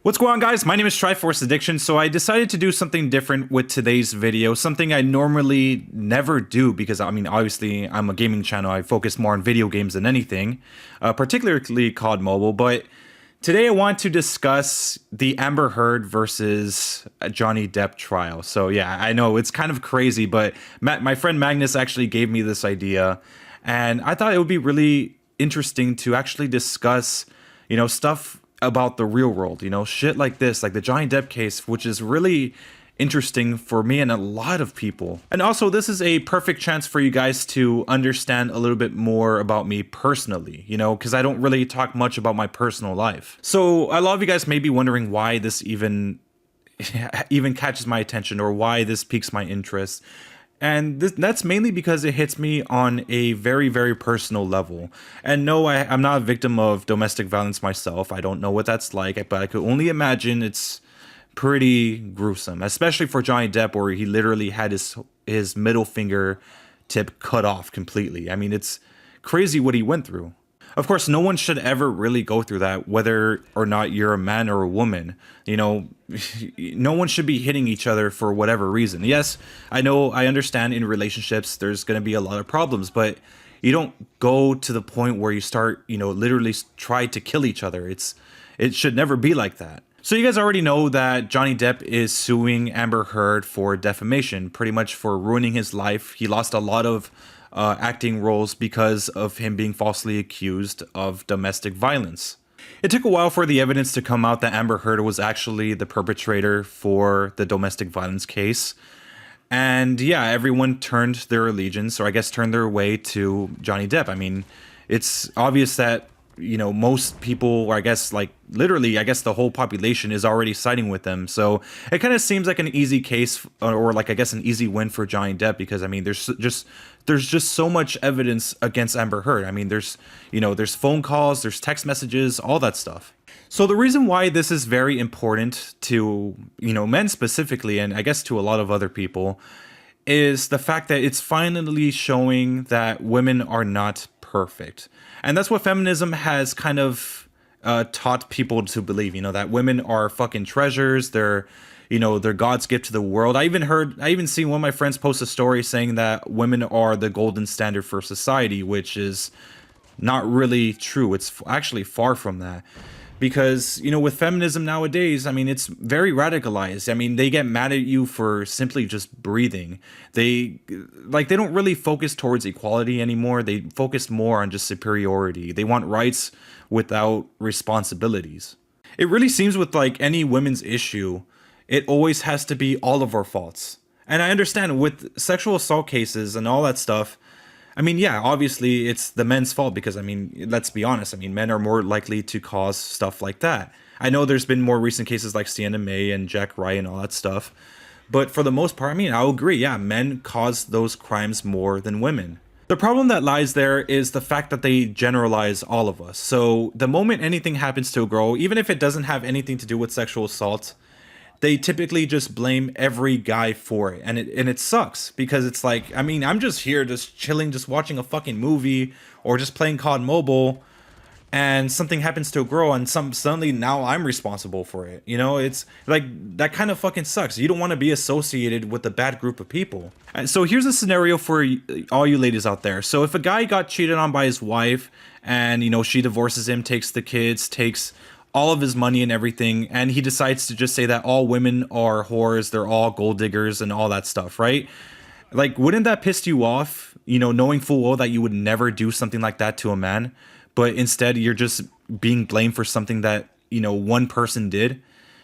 What's going on, guys? My name is Triforce Addiction, so I decided to do something different with today's video, something I normally never do because, obviously I'm a gaming channel. I focus more on video games than anything, particularly COD Mobile, but today I want to discuss the Amber Heard versus Johnny Depp trial. So yeah, I know it's kind of crazy, but my friend Magnus actually gave me this idea, and I thought it would be really interesting to actually discuss, stuff about the real world, shit like this, like the Johnny Depp case, which is really interesting for me and a lot of people. And also, this is a perfect chance for you guys to understand a little bit more about me personally, because I don't really talk much about my personal life. So a lot of you guys may be wondering why this even catches my attention or why this piques my interest. And that's mainly because it hits me on a very, very personal level. And no, I'm not a victim of domestic violence myself. I don't know what that's like, but I could only imagine it's pretty gruesome, especially for Johnny Depp, where he literally had his middle finger tip cut off completely. I mean, it's crazy what he went through. Of course, no one should ever really go through that, whether or not you're a man or a woman. No one should be hitting each other for whatever reason. Yes, I understand in relationships there's going to be a lot of problems, but you don't go to the point where you start, literally try to kill each other. It should never be like that. So you guys already know that Johnny Depp is suing Amber Heard for defamation, pretty much for ruining his life. He lost a lot of acting roles because of him being falsely accused of domestic violence. It took a while for the evidence to come out that Amber Heard was actually the perpetrator for the domestic violence case. And yeah, everyone turned their allegiance, or I guess turned their way to Johnny Depp. I mean, it's obvious that, most people, or I guess literally, I guess the whole population is already siding with them. So it kind of seems like an easy case, or I guess an easy win for Johnny Depp, because I mean, there's just so much evidence against Amber Heard. I mean, there's phone calls, there's text messages, all that stuff. So the reason why this is very important to, men specifically, and I guess to a lot of other people, is the fact that it's finally showing that women are not perfect. And that's what feminism has kind of taught people to believe, that women are fucking treasures. They're God's gift to the world. I even seen one of my friends post a story saying that women are the golden standard for society, which is not really true. It's actually far from that. Because, with feminism nowadays, I mean, it's very radicalized. I mean, they get mad at you for simply just breathing. They don't really focus towards equality anymore. They focus more on just superiority. They want rights without responsibilities. It really seems with any women's issue, it always has to be all of our faults. And I understand with sexual assault cases and all that stuff, I mean, yeah, obviously it's the men's fault because, I mean, let's be honest. I mean, men are more likely to cause stuff like that. I know there's been more recent cases like Sienna May and Jack Wright and all that stuff. But for the most part, I mean, I'll agree. Yeah, men cause those crimes more than women. The problem that lies there is the fact that they generalize all of us. So the moment anything happens to a girl, even if it doesn't have anything to do with sexual assault, they typically just blame every guy for it. And it sucks because it's like, I mean, I'm just here just chilling, just watching a fucking movie or just playing COD Mobile, and something happens to a girl and suddenly now I'm responsible for it. It's like, that kind of fucking sucks. You don't want to be associated with a bad group of people. And so here's a scenario for all you ladies out there. So if a guy got cheated on by his wife and, she divorces him, takes the kids, takes all of his money and everything, and he decides to just say that all women are whores, they're all gold diggers and all that stuff, right? Wouldn't that piss you off, knowing full well that you would never do something like that to a man, but instead you're just being blamed for something that, one person did?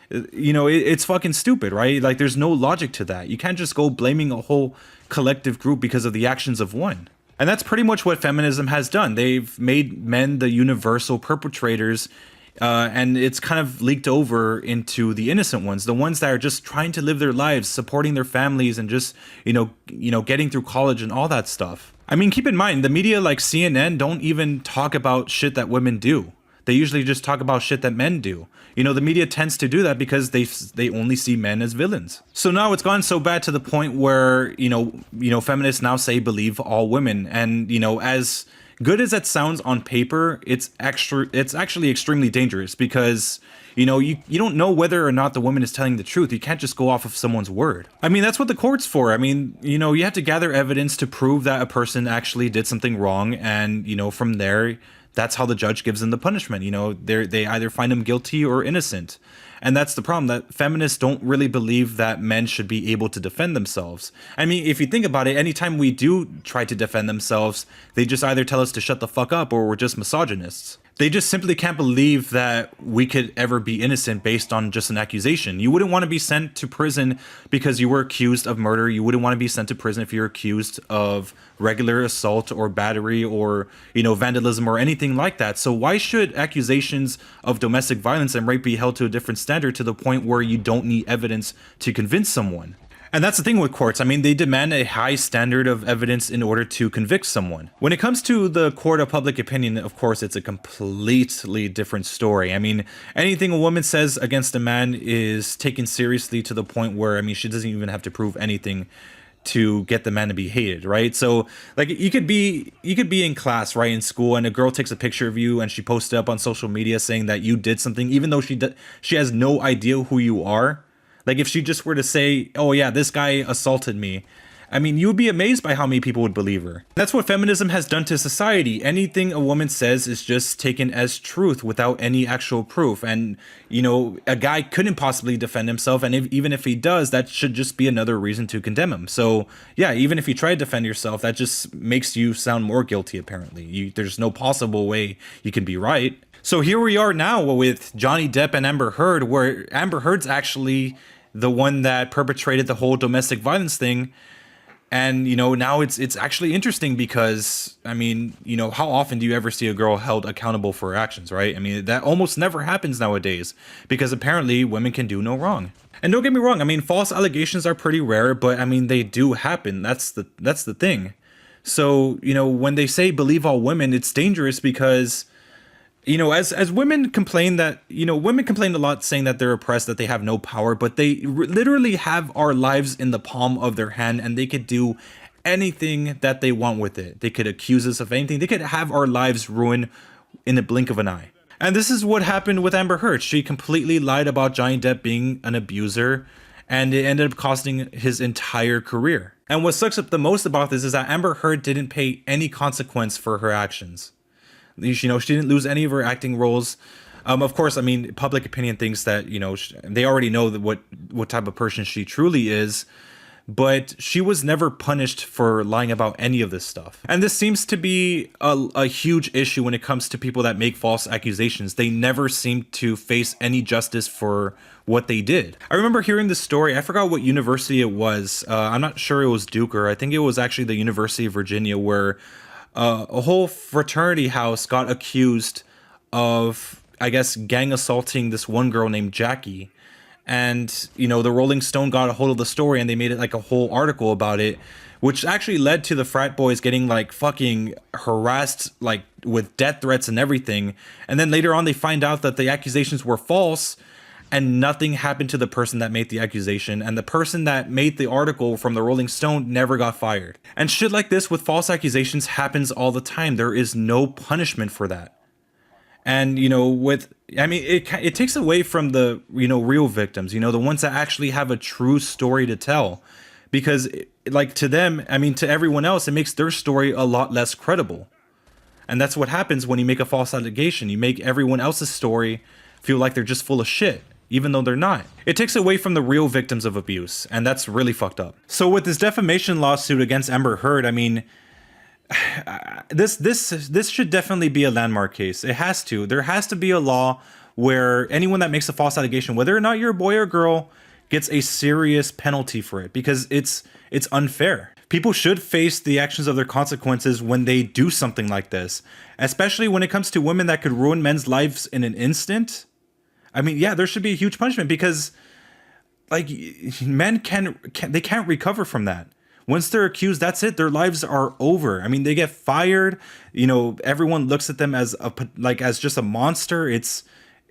It's fucking stupid, right? There's no logic to that. You can't just go blaming a whole collective group because of the actions of one. And that's pretty much what feminism has done. They've made men the universal perpetrators, and it's kind of leaked over into the innocent ones, the ones that are just trying to live their lives, supporting their families, and just, getting through college and all that stuff. I mean, keep in mind, the media like CNN don't even talk about shit that women do. They usually just talk about shit that men do. The media tends to do that because they only see men as villains. So now it's gone so bad to the point where, feminists now say believe all women. And, as Good as that sounds on paper, it's actually extremely dangerous because you don't know whether or not the woman is telling the truth. You can't just go off of someone's word. I mean, that's what the court's for. I mean, you have to gather evidence to prove that a person actually did something wrong, and from there, that's how the judge gives them the punishment. They either find them guilty or innocent. And that's the problem, that feminists don't really believe that men should be able to defend themselves. I mean, if you think about it, anytime we do try to defend themselves, they just either tell us to shut the fuck up or we're just misogynists. They just simply can't believe that we could ever be innocent based on just an accusation. You wouldn't want to be sent to prison because you were accused of murder. You wouldn't want to be sent to prison if you're accused of regular assault or battery or, vandalism or anything like that. So why should accusations of domestic violence and rape be held to a different standard to the point where you don't need evidence to convince someone? And that's the thing with courts. I mean, they demand a high standard of evidence in order to convict someone. When it comes to the court of public opinion, of course, it's a completely different story. I mean, anything a woman says against a man is taken seriously to the point where, she doesn't even have to prove anything to get the man to be hated, right? So, like, you could be in class, right, in school, and a girl takes a picture of you and she posts it up on social media saying that you did something, even though she has no idea who you are. Like, if she just were to say, oh yeah, this guy assaulted me, you would be amazed by how many people would believe her. That's what feminism has done to society. Anything a woman says is just taken as truth without any actual proof. And, a guy couldn't possibly defend himself. And even if he does, that should just be another reason to condemn him. So yeah, even if you try to defend yourself, that just makes you sound more guilty, apparently. There's no possible way you can be right. So here we are now with Johnny Depp and Amber Heard, where Amber Heard's actually the one that perpetrated the whole domestic violence thing. And, now it's actually interesting because, how often do you ever see a girl held accountable for her actions, right? That almost never happens nowadays because apparently women can do no wrong. And don't get me wrong, false allegations are pretty rare, but they do happen. That's the thing. So, when they say believe all women, it's dangerous because as women complain that, women complain a lot saying that they're oppressed, that they have no power, but they literally have our lives in the palm of their hand and they could do anything that they want with it. They could accuse us of anything. They could have our lives ruined in the blink of an eye. And this is what happened with Amber Heard. She completely lied about Johnny Depp being an abuser, and it ended up costing his entire career. And what sucks up the most about this is that Amber Heard didn't pay any consequence for her actions. She didn't lose any of her acting roles. Of course, public opinion thinks that, they already know that what type of person she truly is, but she was never punished for lying about any of this stuff. And this seems to be a huge issue when it comes to people that make false accusations. They never seem to face any justice for what they did. I remember hearing this story. I forgot what university it was. I'm not sure it was Duke, or I think it was actually the University of Virginia, where a whole fraternity house got accused of, I guess, gang assaulting this one girl named Jackie. And, the Rolling Stone got a hold of the story and they made it like a whole article about it, which actually led to the frat boys getting like fucking harassed, like with death threats and everything. And then later on, they find out that the accusations were false and nothing happened to the person that made the accusation. And the person that made the article from the Rolling Stone never got fired. And shit like this with false accusations happens all the time. There is no punishment for that. And, it takes away from the, real victims, the ones that actually have a true story to tell. Because, to them, to everyone else, it makes their story a lot less credible. And that's what happens when you make a false allegation. You make everyone else's story feel like they're just full of shit, even though they're not. It takes away from the real victims of abuse, and that's really fucked up. So with this defamation lawsuit against Amber Heard, this should definitely be a landmark case. It has to. There has to be a law where anyone that makes a false allegation, whether or not you're a boy or girl, gets a serious penalty for it, because it's unfair. People should face the actions of their consequences when they do something like this, especially when it comes to women that could ruin men's lives in an instant. There should be a huge punishment, because men can't recover from that. Once they're accused, that's it. Their lives are over. They get fired. Everyone looks at them as just a monster. It's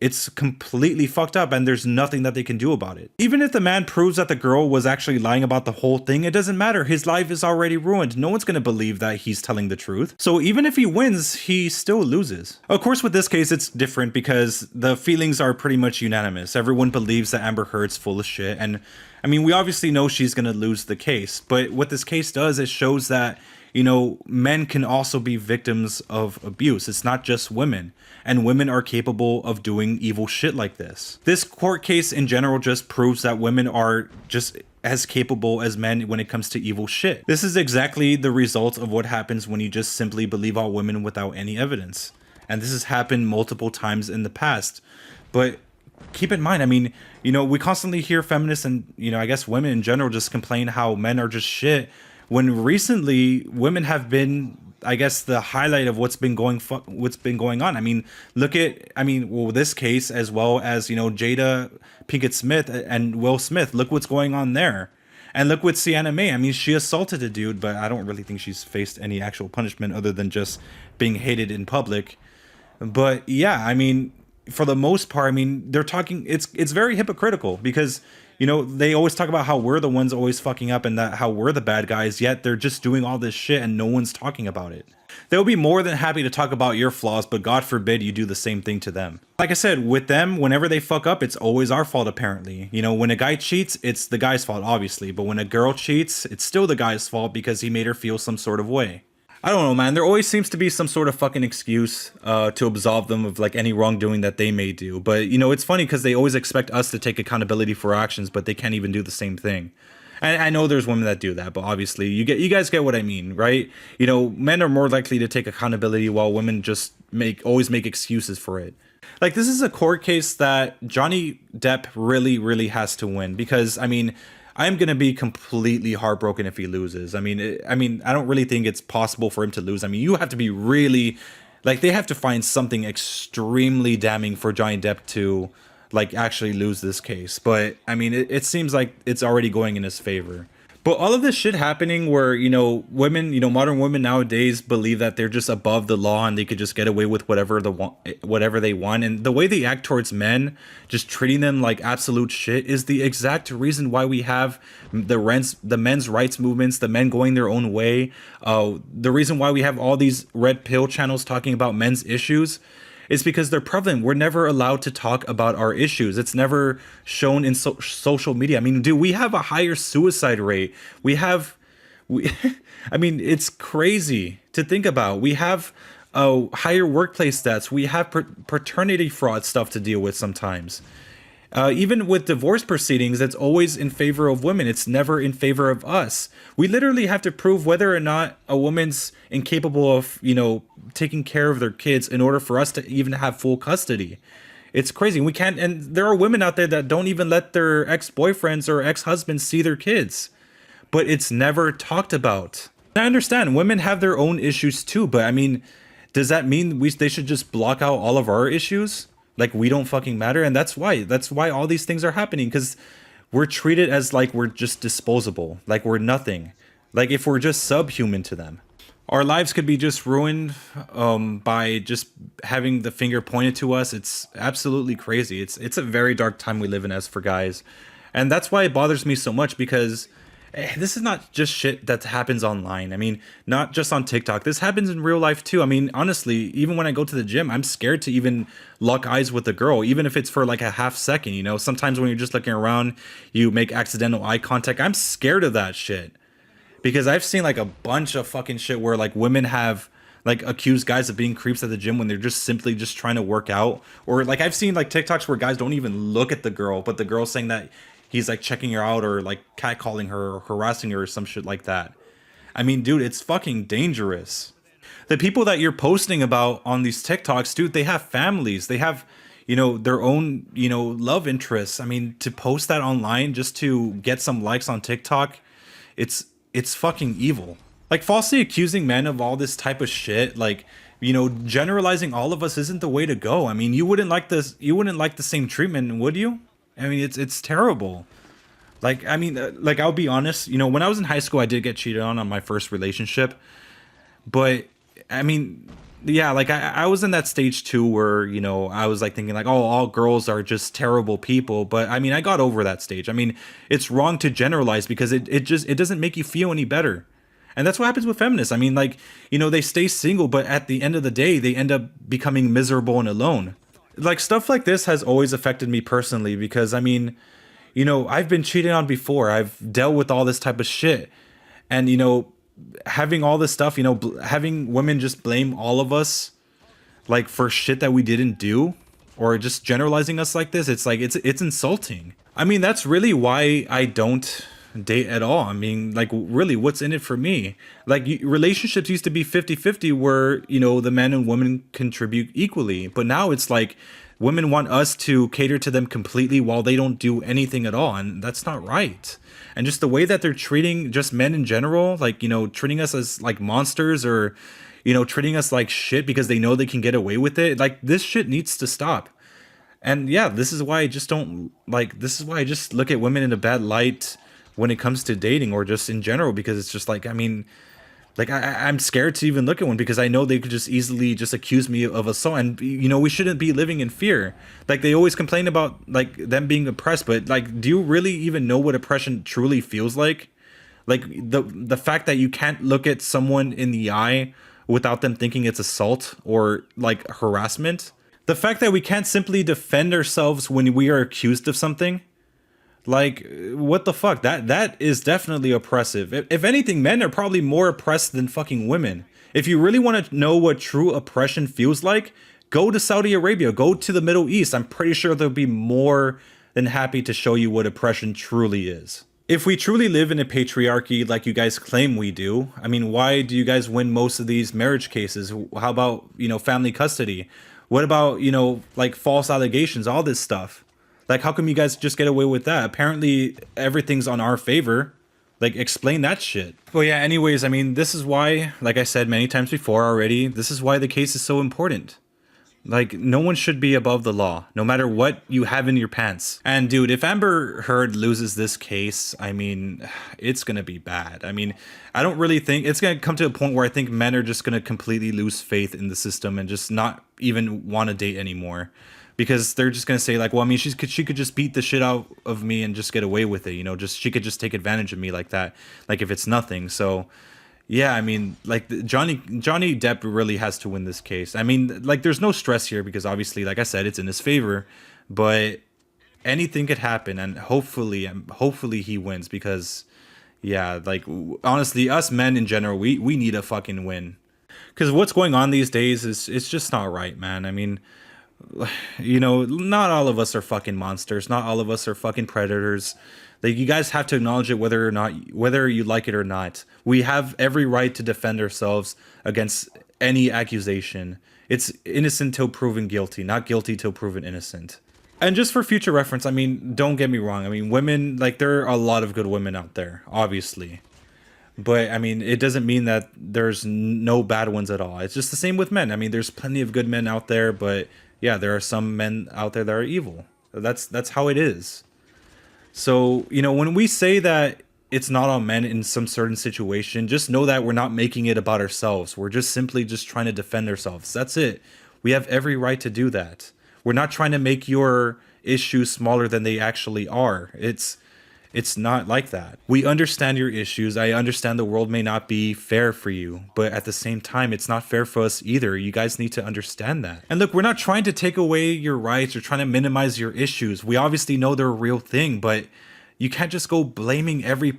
it's completely fucked up and there's nothing that they can do about it. Even if the man proves that the girl was actually lying about the whole thing, it doesn't matter. His life is already ruined. No one's going to believe that he's telling the truth. So even if he wins, he still loses. Of course, with this case, it's different because the feelings are pretty much unanimous. Everyone believes that Amber Heard's full of shit. And I mean, we obviously know she's going to lose the case. But what this case does, it shows that, you know, men can also be victims of abuse. It's not just women. And women are capable of doing evil shit like this. This court case in general just proves that women are just as capable as men when it comes to evil shit. This is exactly the result of what happens when you just simply believe all women without any evidence. And this has happened multiple times in the past. But keep in mind, I mean, you know, we constantly hear feminists and, you know, I guess women in general just complain how men are just shit, when recently women have been, I guess, the highlight of what's been going on. I mean, look at, well, this case, as well as, you know, Jada Pinkett Smith and Will Smith. Look what's going on there. And look with Sienna May. I mean, she assaulted a dude, but I don't really think she's faced any actual punishment other than just being hated in public. But yeah, I mean, for the most part, I mean, they're talking, it's very hypocritical because, you know, they always talk about how we're the ones always fucking up and that how we're the bad guys, yet they're just doing all this shit and no one's talking about it. They'll be more than happy to talk about your flaws, but God forbid you do the same thing to them. Like I said, with them, whenever they fuck up, it's always our fault, apparently. You know, when a guy cheats, it's the guy's fault, obviously. But when a girl cheats, it's still the guy's fault because he made her feel some sort of way. I don't know, man. There always seems to be some sort of fucking excuse to absolve them of like any wrongdoing that they may do. But, you know, it's funny because they always expect us to take accountability for our actions, but they can't even do the same thing. And I know there's women that do that, but obviously you guys get what I mean, right? You know, men are more likely to take accountability while women just always make excuses for it. Like, this is a court case that Johnny Depp really, really has to win because, I mean, I'm going to be completely heartbroken if he loses. I mean, I don't really think it's possible for him to lose. I mean, you have to be really, like, they have to find something extremely damning for Johnny Depp to, like, actually lose this case. But, I mean, it seems like it's already going in his favor. But all of this shit happening where, you know, women, you know, modern women nowadays believe that they're just above the law and they could just get away with whatever they want. And the way they act towards men, just treating them like absolute shit, is the exact reason why we have the men's rights movements, the men going their own way. The reason why we have all these red pill channels talking about men's issues. It's because they're prevalent. We're never allowed to talk about our issues. It's never shown in social media. I mean, dude, we have a higher suicide rate. I mean, it's crazy to think about. We have higher workplace stats. We have paternity fraud stuff to deal with sometimes. Even with divorce proceedings, it's always in favor of women. It's never in favor of us. We literally have to prove whether or not a woman's incapable of, you know, taking care of their kids in order for us to even have full custody. It's crazy. We can't, and there are women out there that don't even let their ex-boyfriends or ex-husbands see their kids, but it's never talked about. I understand women have their own issues too, but I mean, does that mean they should just block out all of our issues? Like, we don't fucking matter? And that's why all these things are happening, because we're treated as like we're just disposable, like we're nothing, like if we're just subhuman to them. Our lives could be just ruined by just having the finger pointed to us. It's absolutely crazy. It's a very dark time we live in as for guys. And that's why it bothers me so much, because this is not just shit that happens online. I mean, not just on TikTok. This happens in real life too. I mean, honestly, even when I go to the gym, I'm scared to even lock eyes with a girl, even if it's for like a half second, you know? Sometimes when you're just looking around, you make accidental eye contact. I'm scared of that shit. Because I've seen like a bunch of fucking shit where like women have like accused guys of being creeps at the gym when they're just simply just trying to work out. Or like I've seen like TikToks where guys don't even look at the girl, but the girl's saying that he's like checking her out or like catcalling her or harassing her or some shit like that. I mean, dude, it's fucking dangerous. The people that you're posting about on these TikToks, dude, they have families. They have, you know, their own, you know, love interests. I mean, to post that online just to get some likes on TikTok, it's fucking evil. Like, falsely accusing men of all this type of shit, like, you know, generalizing all of us isn't the way to go. I mean, you wouldn't like this. You wouldn't like the same treatment, would you? I mean, it's terrible. Like, I mean, like, I'll be honest, you know, when I was in high school, I did get cheated on my first relationship. But, I mean, Yeah, like I was in that stage too where, I was like thinking like, oh, all girls are just terrible people. But I mean, I got over that stage. I mean, it's wrong to generalize because it doesn't make you feel any better. And that's what happens with feminists. I mean, like, they stay single, but at the end of the day, they end up becoming miserable and alone. Like stuff like this has always affected me personally because I mean, I've been cheated on before. I've dealt with all this type of shit. And having all this stuff, having women just blame all of us like for shit that we didn't do or just generalizing us like this, it's like it's insulting. I mean, that's really why I don't date at all. I mean, like really what's in it for me? Like relationships used to be 50-50 where, the men and women contribute equally, but now it's like women want us to cater to them completely while they don't do anything at all, and that's not right. And just the way that they're treating just men in general, like, treating us as like monsters or, treating us like shit because they know they can get away with it. Like this shit needs to stop. And yeah, this is why I just don't like, this is why I just look at women in a bad light when it comes to dating or just in general, because it's just like, I mean, like I'm scared to even look at one because I know they could just easily just accuse me of assault, and we shouldn't be living in fear. Like they always complain about like them being oppressed, but like, do you really even know what oppression truly feels like? Like the fact that you can't look at someone in the eye without them thinking it's assault or like harassment. The fact that we can't simply defend ourselves when we are accused of something. Like, what the fuck? That is definitely oppressive. If anything, men are probably more oppressed than fucking women. If you really want to know what true oppression feels like, go to Saudi Arabia, go to the Middle East. I'm pretty sure they'll be more than happy to show you what oppression truly is. If we truly live in a patriarchy like you guys claim we do, I mean, why do you guys win most of these marriage cases? How about, family custody? What about, like false allegations, all this stuff? Like, how come you guys just get away with that? Apparently, everything's on our favor. Like, explain that shit. Well, yeah, anyways, I mean, this is why, like I said many times before already, this is why the case is so important. Like, no one should be above the law, no matter what you have in your pants. And dude, if Amber Heard loses this case, I mean, it's gonna be bad. I mean, I don't really think, it's gonna come to a point where I think men are just gonna completely lose faith in the system and just not even want to date anymore. Because they're just gonna say like, well, I mean, she could just beat the shit out of me and just get away with it, she could just take advantage of me like that, like if it's nothing. So, yeah, I mean, like Johnny Depp really has to win this case. I mean, like there's no stress here because obviously, like I said, it's in his favor, but anything could happen, and hopefully he wins because, yeah, like honestly, us men in general, we need a fucking win because what's going on these days is it's just not right, man. I mean. Not all of us are fucking monsters. Not all of us are fucking predators. Like, you guys have to acknowledge it whether you like it or not. We have every right to defend ourselves against any accusation. It's innocent till proven guilty, not guilty till proven innocent. And just for future reference, I mean, don't get me wrong. I mean, women, like, there are a lot of good women out there, obviously. But I mean, it doesn't mean that there's no bad ones at all. It's just the same with men. I mean, there's plenty of good men out there, but yeah, there are some men out there that are evil. That's how it is. So, when we say that it's not all men in some certain situation, just know that we're not making it about ourselves. We're just simply just trying to defend ourselves. That's it. We have every right to do that. We're not trying to make your issues smaller than they actually are. It's not like that. We understand your issues. I understand the world may not be fair for you, but at the same time, it's not fair for us either. You guys need to understand that. And look, we're not trying to take away your rights or trying to minimize your issues. We obviously know they're a real thing, but you can't just go blaming every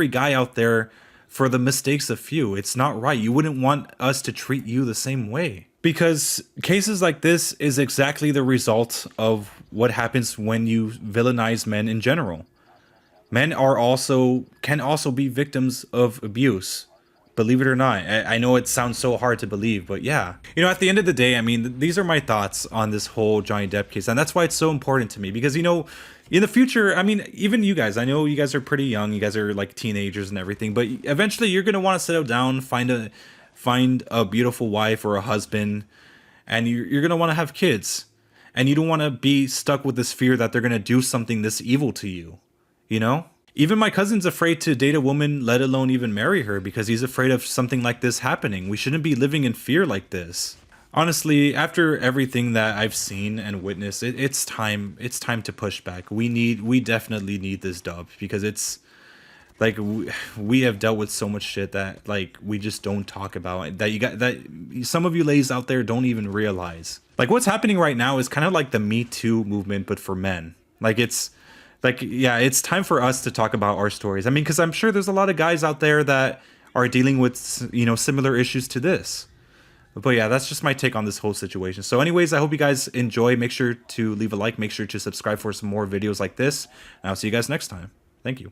guy out there for the mistakes of few. It's not right. You wouldn't want us to treat you the same way. Because cases like this is exactly the result of what happens when you villainize men in general. Men can also be victims of abuse. Believe it or not. I know it sounds so hard to believe, but yeah. At the end of the day, I mean, these are my thoughts on this whole Johnny Depp case. And that's why it's so important to me. Because, in the future, I mean, even you guys, I know you guys are pretty young. You guys are like teenagers and everything. But eventually you're going to want to settle down, find a beautiful wife or a husband. And you're going to want to have kids. And you don't want to be stuck with this fear that they're going to do something this evil to you. Even my cousin's afraid to date a woman, let alone even marry her, because he's afraid of something like this happening. We shouldn't be living in fear like this. Honestly, after everything that I've seen and witnessed, it's time. It's time to push back. We definitely need this dub because it's like we have dealt with so much shit that like we just don't talk about that you got that some of you ladies out there don't even realize. Like what's happening right now is kind of like the Me Too movement, but for men. Like it's like yeah, it's time for us to talk about our stories. I mean, because I'm sure there's a lot of guys out there that are dealing with similar issues to this. But yeah, that's just my take on this whole situation. So anyways, I hope you guys enjoy. Make sure to leave a like. Make sure to subscribe for some more videos like this. And I'll see you guys next time. Thank you.